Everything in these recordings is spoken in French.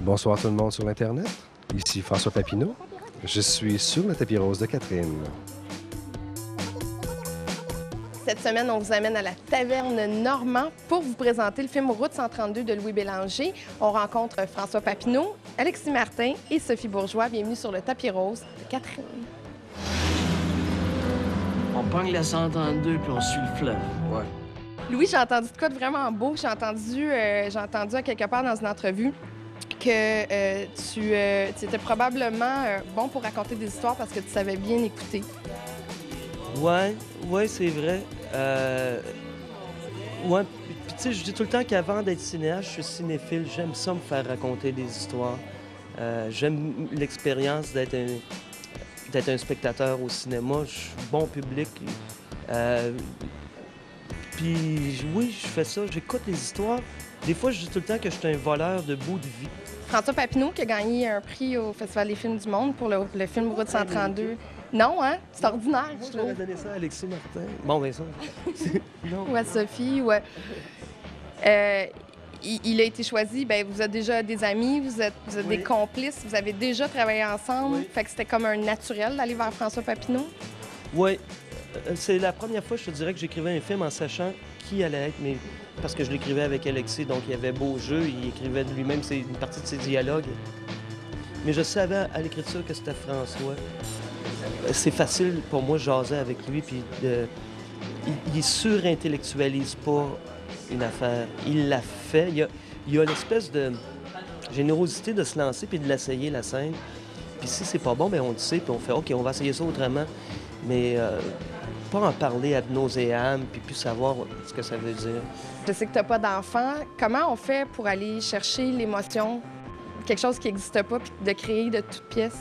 Bonsoir tout le monde sur l'Internet. Ici François Papineau. Je suis sur le tapis rose de Catherine. Cette semaine, on vous amène à la Taverne Normand pour vous présenter le film Route 132 de Louis Bélanger. On rencontre François Papineau, Alexis Martin et Sophie Bourgeois. Bienvenue sur le tapis rose de Catherine. On pogne la 132 puis on suit le fleuve. Ouais. Louis, j'ai entendu de quoi de vraiment beau. J'ai entendu à quelque part dans une entrevue que tu étais probablement bon pour raconter des histoires parce que tu savais bien écouter. Ouais, c'est vrai. Ouais, puis tu sais, je dis tout le temps qu'avant d'être cinéaste, je suis cinéphile. J'aime ça me faire raconter des histoires. J'aime l'expérience d'être un spectateur au cinéma. Je suis bon public. Puis oui, je fais ça. J'écoute les histoires. Des fois, je dis tout le temps que je suis un voleur de bout de vie. François Papineau qui a gagné un prix au Festival des films du monde pour le film Route 132. Non, hein? C'est ordinaire, Moi, je trouve. j'aurais donné ça à Alexis Martin. Bon, ben ça. Non. Ou à Sophie, ouais. Il a été choisi, bien, vous êtes déjà des amis, vous êtes Oui. des complices, vous avez déjà travaillé ensemble. Oui. Fait que c'était comme un naturel d'aller vers François Papineau. Oui. C'est la première fois, je te dirais, que j'écrivais un film en sachant qui allait être, mais parce que je l'écrivais avec Alexis, donc il y avait beau jeu, il écrivait de lui-même une partie de ses dialogues. Mais je savais à l'écriture que c'était François. C'est facile pour moi de jaser avec lui, puis il surintellectualise pas une affaire. Il la fait. Il y a l'espèce de générosité de se lancer puis de l'essayer, la scène. Puis si c'est pas bon, bien on le sait, puis on fait « OK, on va essayer ça autrement ». Mais pas en parler ad nauseam, puis plus savoir ce que ça veut dire. Je sais que tu n'as pas d'enfant. Comment on fait pour aller chercher l'émotion, quelque chose qui n'existe pas, puis de créer de toutes pièces?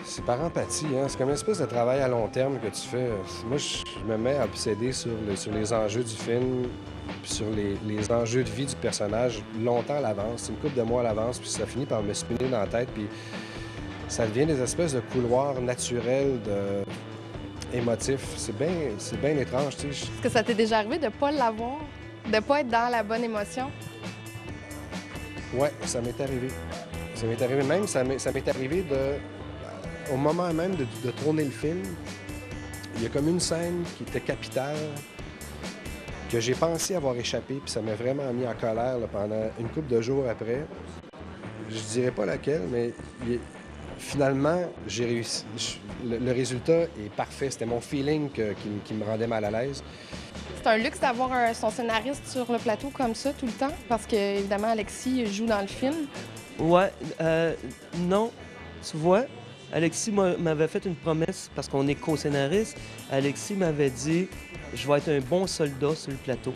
C'est par empathie, hein? C'est comme une espèce de travail à long terme que tu fais. Moi, je me mets à obséder sur les enjeux du film, puis sur les enjeux de vie du personnage longtemps à l'avance, une couple de mois à l'avance, puis ça finit par me spinner dans la tête, puis ça devient des espèces de couloirs naturels, émotifs. C'est bien étrange, tu sais. Est-ce que ça t'est déjà arrivé de ne pas l'avoir, de ne pas être dans la bonne émotion? Ouais, ça m'est arrivé. Ça m'est arrivé même, ça m'est arrivé au moment même de tourner le film, il y a comme une scène qui était capitale, que j'ai pensé avoir échappé, puis ça m'a vraiment mis en colère là, pendant une couple de jours après. Je dirais pas laquelle, mais finalement, j'ai réussi. Le résultat est parfait. C'était mon feeling qui me rendait mal à l'aise. C'est un luxe d'avoir son scénariste sur le plateau comme ça tout le temps, parce que, évidemment, Alexis joue dans le film. Ouais, non, tu vois, Alexis m'avait fait une promesse, parce qu'on est co-scénariste. Alexis m'avait dit « Je vais être un bon soldat sur le plateau ».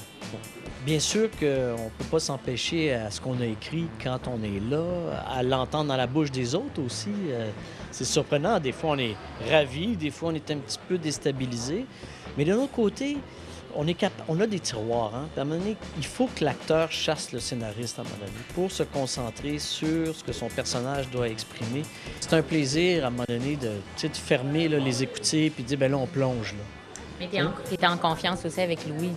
Bien sûr qu'on ne peut pas s'empêcher à ce qu'on a écrit quand on est là, à l'entendre dans la bouche des autres aussi. C'est surprenant. Des fois, on est ravis, des fois, on est un petit peu déstabilisé. Mais de l'autre côté, on a des tiroirs. Hein? À un moment donné, il faut que l'acteur chasse le scénariste, à un moment donné, pour se concentrer sur ce que son personnage doit exprimer. C'est un plaisir, à un moment donné, de fermer, là, les écouter puis de dire, bien là, on plonge. Là. Mais tu étais en confiance aussi avec Louis.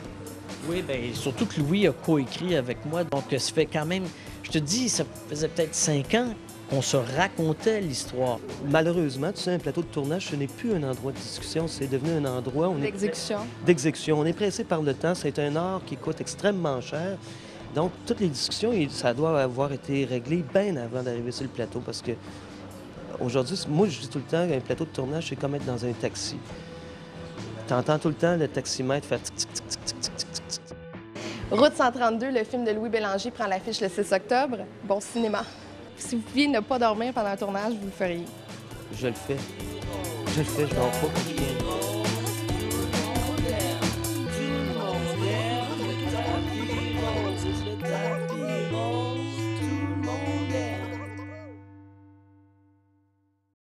Oui, bien, surtout que Louis a coécrit avec moi, donc ça fait quand même, je te dis, ça faisait peut-être 5 ans qu'on se racontait l'histoire. Malheureusement, tu sais, un plateau de tournage, ce n'est plus un endroit de discussion, c'est devenu un endroit où d'exécution. On est pressé par le temps, c'est un art qui coûte extrêmement cher. Donc, toutes les discussions, ça doit avoir été réglé bien avant d'arriver sur le plateau, parce que aujourd'hui, moi, je dis tout le temps qu'un plateau de tournage, c'est comme être dans un taxi. Tu entends tout le temps le taximètre faire tic, tic, tic, tic, tic, tic, tic, tic. Route 132, le film de Louis Bélanger, prend l'affiche le 6 octobre. Bon cinéma. Si vous pouviez ne pas dormir pendant le tournage, vous le feriez. Je le fais. Je dors pas quand je tourne.